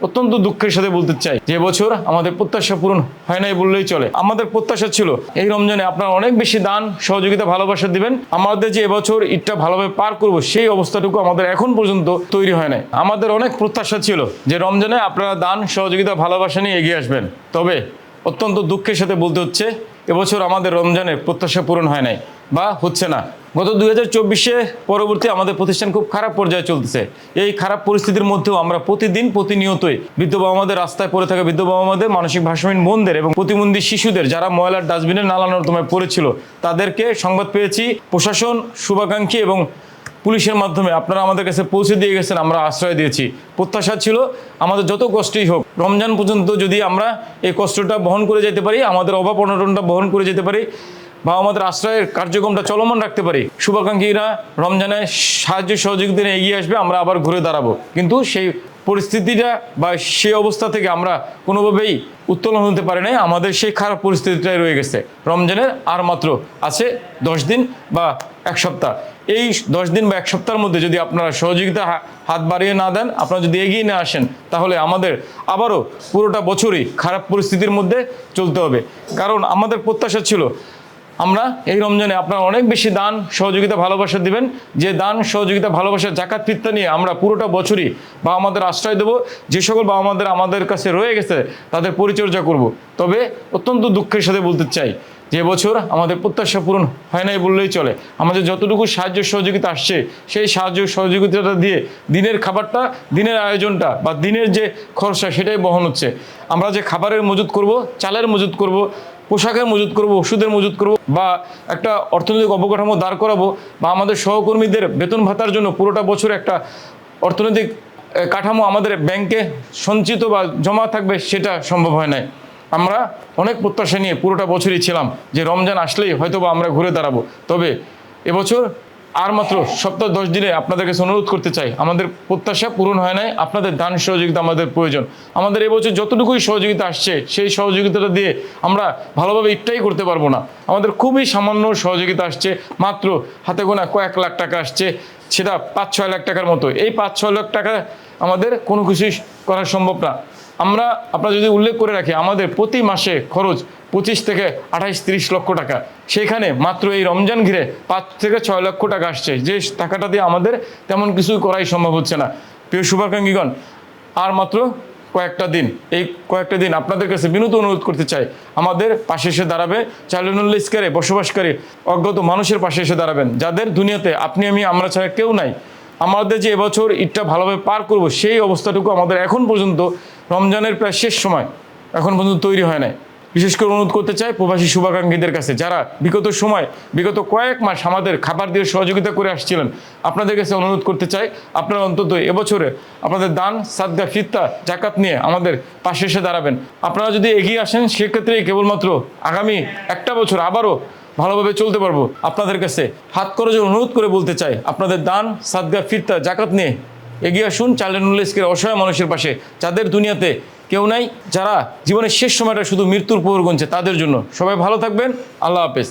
অত্যন্ত দুঃখের সাথে বলতে চাই যে বছর আমাদের প্রত্যাশা পূরণ হয় নাই বললেই চলে। আমাদের প্রত্যাশা ছিল এই রমজানে আপনারা অনেক বেশি দান সহযোগিতা ভালোবাসা দিবেন, আমাদের যে এবছর ঈদটা ভালোভাবে পার করব সেই অবস্থাটুকু আমাদের এখন পর্যন্ত তৈরি হয় নাই। আমাদের অনেক প্রত্যাশা ছিল যে রমজানে আপনারা দান সহযোগিতা ভালোবাসা নিয়ে এগিয়ে আসবেন, তবে অত্যন্ত দুঃখের সাথে বলতে হচ্ছে এবছর আমাদের রমজানের প্রত্যাশা পূরণ হয় নাই বা হচ্ছে না। গত 2024-এ পরবর্তী আমাদের প্রতিষ্ঠান খুব খারাপ পর্যায়ে চলতেছে। এই খারাপ পরিস্থিতির মধ্যেও আমরা প্রতিনিয়তই বৃদ্ধ বাবা মাদের, রাস্তায় পড়ে থাকা বৃদ্ধ বাবা মাদের, মানসিক ভারসাম্যহীন বোনদের এবং প্রতিবন্ধী শিশুদের যারা ময়লার ডাস্টবিনের নালা নর্দমায় পড়েছিল তাদেরকে সংবাদ পেয়েছি প্রশাসন, শুভাকাঙ্ক্ষী এবং পুলিশের মাধ্যমে আপনারা আমাদের কাছে পৌঁছে দিয়ে গেছেন, আমরা আশ্রয় দিয়েছি। প্রত্যাশা ছিল আমাদের যত কষ্টই হোক রমজান পর্যন্ত যদি আমরা এই কষ্টটা বহন করে যেতে পারি, আমাদের অভাব অনটনটা বহন করে যেতে পারি বা আমাদের আশ্রয়ের কার্যক্রমটা চলমান রাখতে পারি, শুভাকাঙ্ক্ষীরা রমজানে সাহায্য সহযোগিতা নিয়ে এগিয়ে আসবে, আমরা আবার ঘুরে দাঁড়াবো। কিন্তু সেই পরিস্থিতিটা বা সেই অবস্থা থেকে আমরা কোনোভাবেই উত্তোলন হতে পারি নাই। আমাদের সেই খারাপ পরিস্থিতিটাই রয়ে গেছে। রমজানের আর মাত্র আছে 10 দিন বা 1 সপ্তাহ। এই 10 দিন বা 1 সপ্তাহের মধ্যে যদি আপনারা সহযোগিতা হাত বাড়িয়ে না দেন, আপনারা যদি এগিয়ে না আসেন, তাহলে আমাদের আবারও পুরোটা বছরই খারাপ পরিস্থিতির মধ্যে চলতে হবে। কারণ আমাদের প্রত্যাশা ছিল আমরা এই রমজানে আপনারা অনেক বেশি দান সহযোগিতা ভালোবাসা দিবেন, যে দান সহযোগিতা ভালোবাসা জাকাত ফিতরা নিয়ে আমরা পুরোটা বছরই বা আমাদের আশ্রয় দেবো, যে সকল বা আমাদের কাছে রয়ে গেছে তাদের পরিচর্যা করব। তবে অত্যন্ত দুঃখের সাথে বলতে চাই যে বছর আমাদের প্রত্যাশা পূরণ হয় নাই বললেই চলে। আমাদের যতটুকু সাহায্য সহযোগিতা আসছে সেই সাহায্য সহযোগিতাটা দিয়ে দিনের খাবারটা, দিনের আয়োজনটা বা দিনের যে খরচা সেটাই বহন হচ্ছে। আমরা যে খাবারের মজুত করব, চালের মজুত করব, পোশাকের মজুত করব, ওষুধের মজুত করব বা একটা অর্থনৈতিক অবকাঠামো দাঁড় করাবো বা আমাদের সহকর্মীদের বেতন ভাতার জন্য পুরোটা বছর একটা অর্থনৈতিক কাঠামো আমাদের ব্যাংকে সঞ্চিত বা জমা থাকবে, সেটা সম্ভব হয় নাই। আমরা অনেক প্রত্যাশা নিয়ে পুরোটা বছরই ছিলাম যে রমজান আসলেই হয়তো বা আমরা ঘুরে দাঁড়াবো। তবে এবছর আর মাত্র সপ্তাহ 10 দিনে আপনাদের কাছে অনুরোধ করতে চাই, আমাদের প্রত্যাশা পূরণ হয় নাই, আপনাদের দান সহযোগিতা আমাদের প্রয়োজন। আমাদের এবছর যতটুকুই সহযোগিতা আসছে সেই সহযোগিতাটা দিয়ে আমরা ভালোভাবে ইফতারি করতে পারবো না। আমাদের খুবই সামান্য সহযোগিতা আসছে, মাত্র হাতে গোনা কয়েক লাখ টাকা আসছে, সেটা 5-6 লাখ টাকার মতো। এই 5-6 লাখ টাকা আমাদের কোনো কিছুই করা সম্ভব না। আপনারা যদি উল্লেখ করে রাখি, আমাদের প্রতি মাসে খরচ 25 থেকে 28-30 লক্ষ টাকা, সেখানে মাত্র এই রমজান ঘিরে 5 থেকে 6 লক্ষ টাকা আসছে, যে টাকাটা দিয়ে আমাদের তেমন কিছুই করাই সম্ভব হচ্ছে না। প্রিয় শুভাকাঙ্ক্ষীগণ, আর মাত্র কয়েকটা দিন, এই কয়েকটা দিন আপনাদের কাছে বিনীত অনুরোধ করতে চাই, আমাদের পাশে এসে দাঁড়াবে, চাইল্ডহুড স্কয়ারে বসবাসকারী অজ্ঞাত মানুষের পাশে এসে দাঁড়াবেন, যাদের দুনিয়াতে আপনি আমি আমরা ছাড়া কেউ নাই। আমাদের যে এবছর ঈদটা ভালোভাবে পার করব সেই অবস্থাটুকু আমাদের এখন পর্যন্ত রমজানের প্রায় শেষ সময় এখন পর্যন্ত তৈরি হয় নাই। বিশেষ করে অনুরোধ করতে চাই প্রবাসী শুভাকাঙ্ক্ষীদের কাছে, যারা বিগত কয়েক মাস আমাদের খাবার দিয়ে সহযোগিতা করে আসছিলেন, আপনাদের কাছে অনুরোধ করতে চাই আপনারা অন্তত এবছরে আপনাদের দান সাদকা ফিতরা জাকাত নিয়ে আমাদের পাশে এসে দাঁড়াবেন। আপনারা যদি এগিয়ে আসেন সেক্ষেত্রে কেবলমাত্র আগামী একটা বছর আবারও ভালোভাবে চলতে পারবো। আপনাদের কাছে হাত খরচের অনুরোধ করে বলতে চাই, আপনাদের দান সাদকা ফিতরা জাকাত নিয়ে এগিয়ে আসুন চাইল্ডহুড স্কয়ারে অসহায় মানুষের পাশে, যাদের দুনিয়াতে কেউ নাই, যারা জীবনের শেষ সময়টা শুধু মৃত্যুর প্রহর গুনছে, তাদের জন্য। সবাই ভালো থাকবেন। আল্লাহ হাফেজ।